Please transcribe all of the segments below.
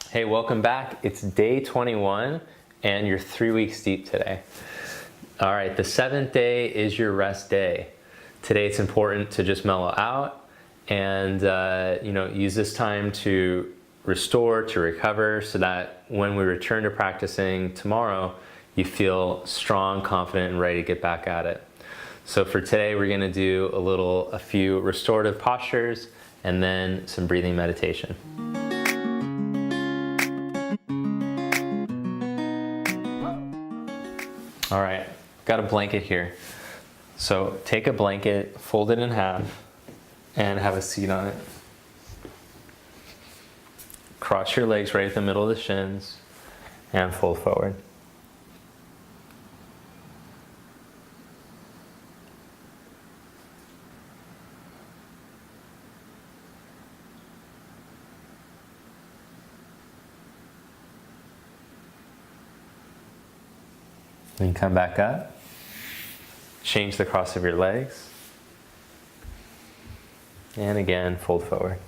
Hey, welcome back. It's day 21 and you're 3 weeks deep today. All right, the 7th day is your rest day. Today it's important to just mellow out and use this time to restore, to recover, so that when we return to practicing tomorrow, you feel strong, confident, and ready to get back at it. So for today, we're gonna do a few restorative postures and then some breathing meditation. All right, got a blanket here. So take a blanket, fold it in half, and have a seat on it. Cross your legs right at the middle of the shins and fold forward. Then come back up. Change the cross of your legs. And again, fold forward.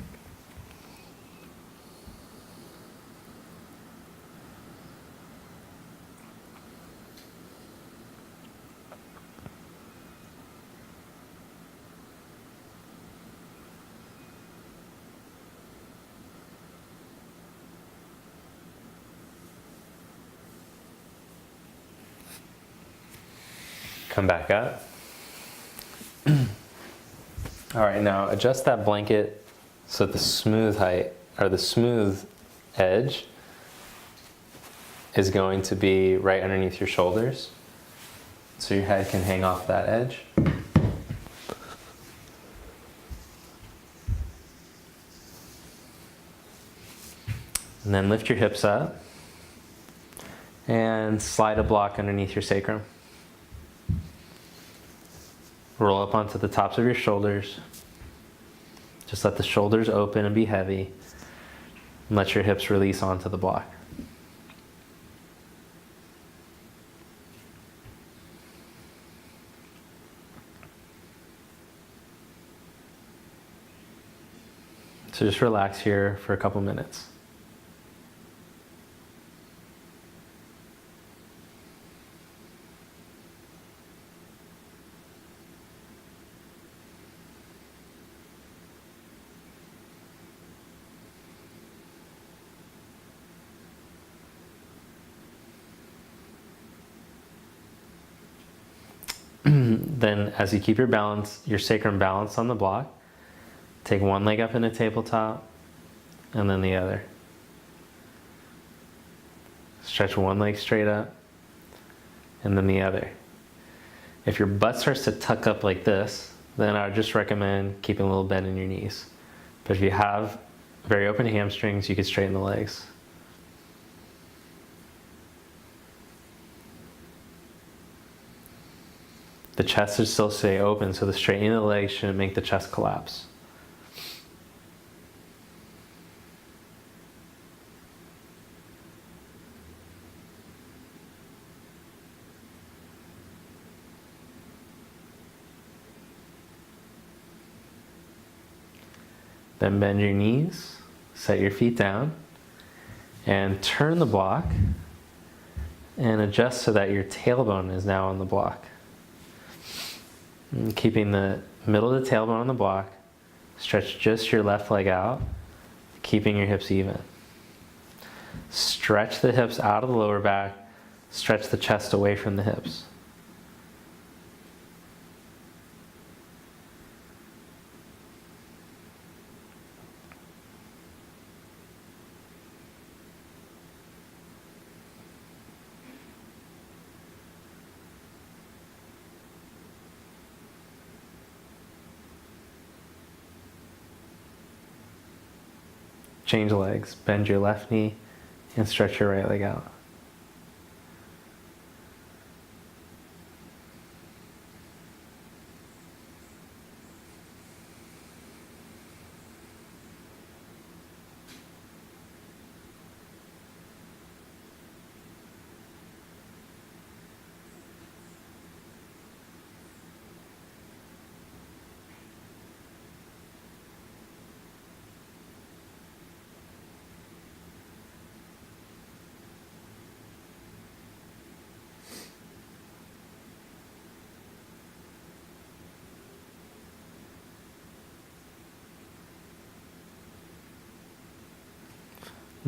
Come back up. All right, now adjust that blanket so that the smooth height, or the smooth edge, is going to be right underneath your shoulders. So your head can hang off that edge. And then lift your hips up and slide a block underneath your sacrum. Roll up onto the tops of your shoulders. Just let the shoulders open and be heavy. And let your hips release onto the block. So just relax here for a couple minutes. Then as you keep your sacrum balanced on the block, take one leg up in a tabletop and then the other. Stretch one leg straight up and then the other. If your butt starts to tuck up like this, then I would just recommend keeping a little bend in your knees. But if you have very open hamstrings, you can straighten the legs. The chest should still stay open, so the straightening of the legs shouldn't make the chest collapse. Then bend your knees, set your feet down, and turn the block and adjust so that your tailbone is now on the block. And keeping the middle of the tailbone on the block, stretch just your left leg out, keeping your hips even. Stretch the hips out of the lower back, stretch the chest away from the hips. Change legs, bend your left knee and stretch your right leg out.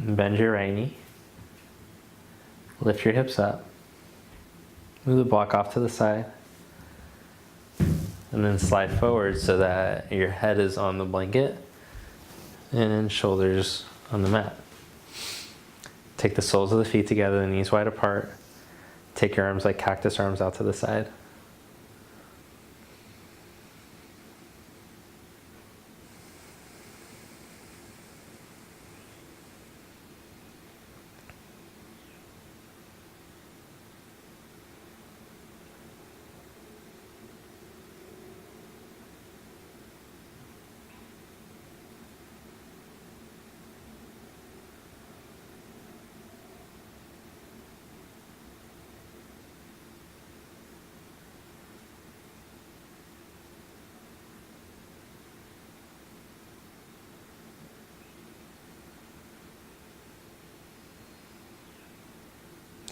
Bend your right knee. Lift your hips up. Move the block off to the side. And then slide forward so that your head is on the blanket and shoulders on the mat. Take the soles of the feet together, the knees wide apart. Take your arms like cactus arms out to the side.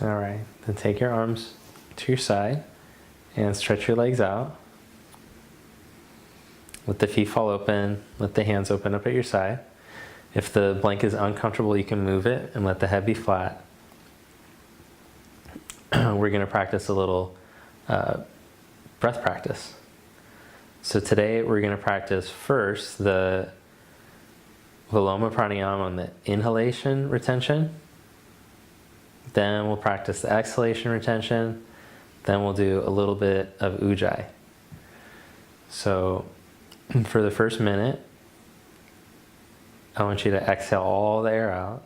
All right, then take your arms to your side and stretch your legs out. Let the feet fall open, let the hands open up at your side. If the blanket is uncomfortable, you can move it and let the head be flat. We're going to practice a little breath practice. So today we're going to practice first the Viloma Pranayama on the inhalation retention. Then we'll practice the exhalation retention. Then we'll do a little bit of Ujjayi. So for the first minute, I want you to exhale all the air out.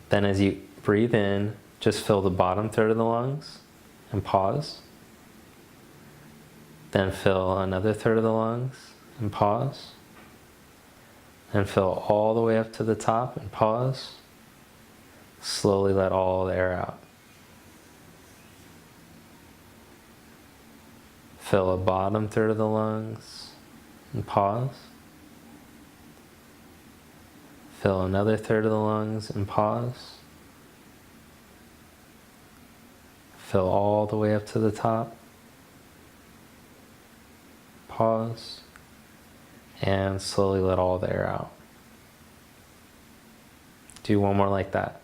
Then as you breathe in, just fill the bottom third of the lungs and pause. Then fill another third of the lungs and pause. Then fill all the way up to the top and pause. Slowly let all the air out. Fill a bottom third of the lungs and pause. Fill another third of the lungs and pause. Fill all the way up to the top. Pause. And slowly let all the air out. Do one more like that.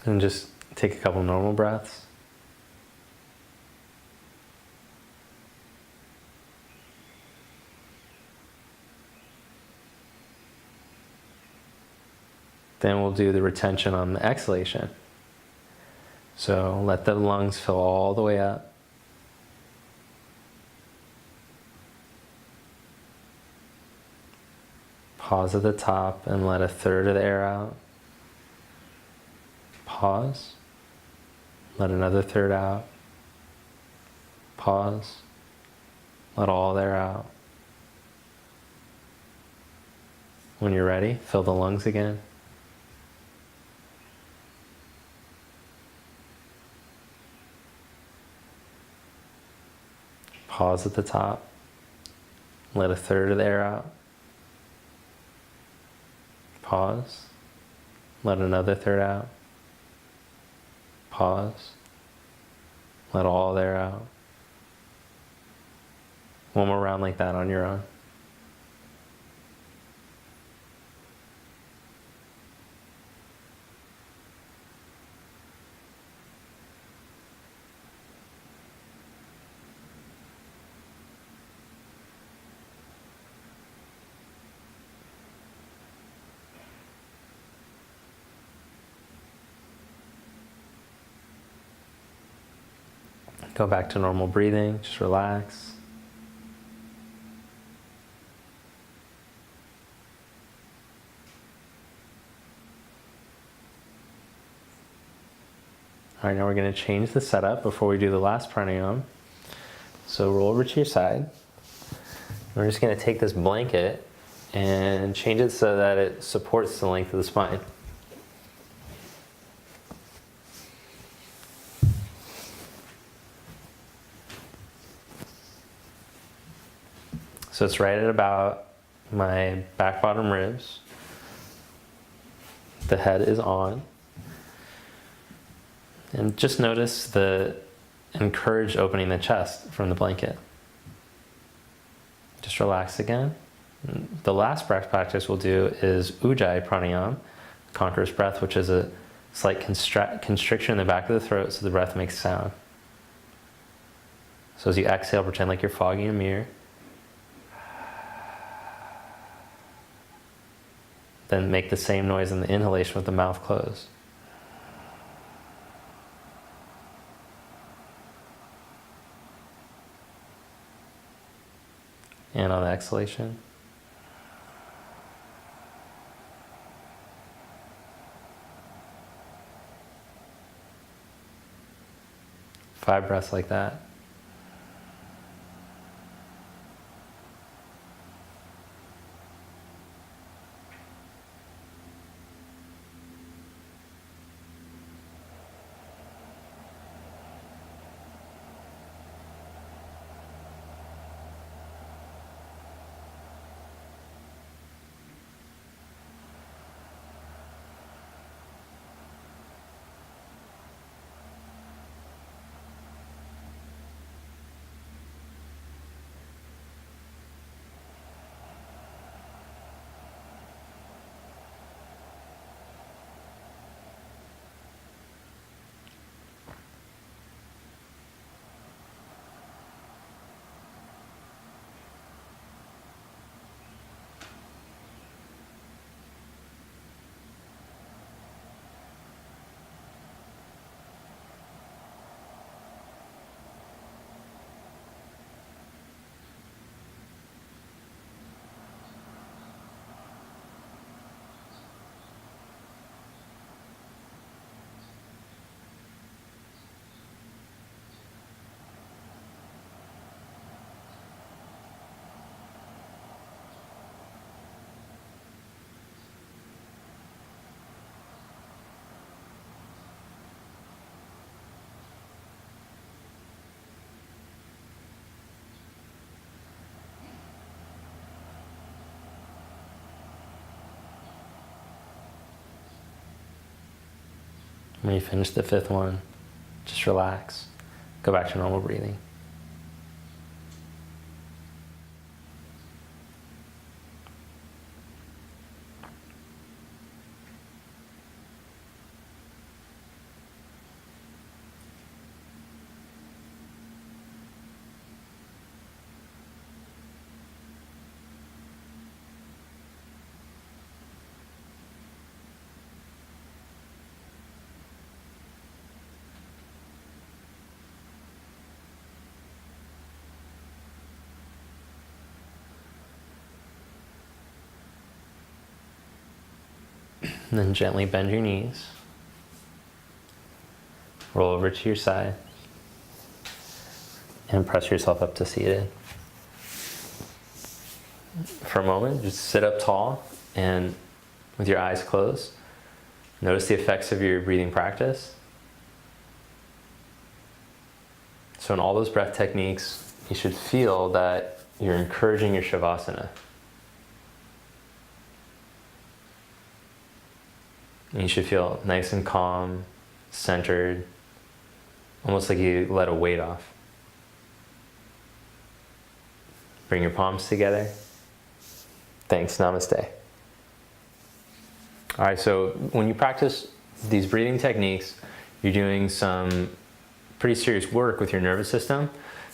And just take a couple normal breaths. Then we'll do the retention on the exhalation. So let the lungs fill all the way up. Pause at the top and let a third of the air out. Pause. Let another third out. Pause. Let all the air out. When you're ready, fill the lungs again. Pause at the top. Let a third of the air out. Pause. Let another third out. Pause. Let all the air out. One more round like that on your own. Go back to normal breathing, just relax. All right, now we're going to change the setup before we do the last pranayama. So roll over to your side. We're just going to take this blanket and change it so that it supports the length of the spine. So it's right at about my back bottom ribs. The head is on. And just notice the encouraged opening the chest from the blanket. Just relax again. The last breath practice we'll do is Ujjayi Pranayama, Conqueror's breath, which is a slight constriction in the back of the throat so the breath makes sound. So as you exhale, pretend like you're fogging a mirror. Then make the same noise in the inhalation with the mouth closed. And on the exhalation. Five breaths like that. When you finish the fifth one, just relax. Go back to normal breathing. And then gently bend your knees. Roll over to your side. And press yourself up to seated. For a moment, just sit up tall and with your eyes closed. Notice the effects of your breathing practice. So in all those breath techniques, you should feel that you're encouraging your Shavasana. And you should feel nice and calm, centered, almost like you let a weight off. Bring your palms together. Thanks, namaste. All right, so when you practice these breathing techniques, you're doing some pretty serious work with your nervous system.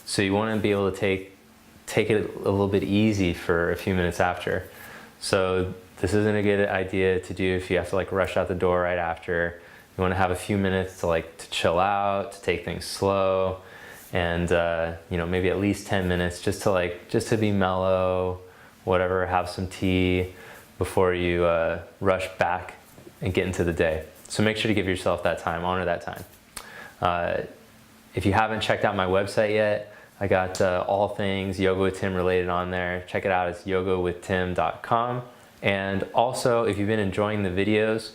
So you want to be able to take it a little bit easy for a few minutes after. So this isn't a good idea to do if you have to like rush out the door right after. You want to have a few minutes to chill out, to take things slow, and maybe at least 10 minutes just to be mellow, whatever. Have some tea before you rush back and get into the day. So make sure to give yourself that time, honor that time. If you haven't checked out my website yet, I got all things Yoga with Tim related on there. Check it out, it's yogawithtim.com. And also, if you've been enjoying the videos,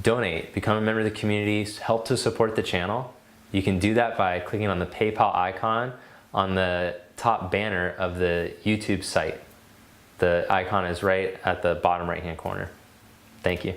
donate, become a member of the community, help to support the channel. You can do that by clicking on the PayPal icon on the top banner of the YouTube site. The icon is right at the bottom right-hand corner. Thank you.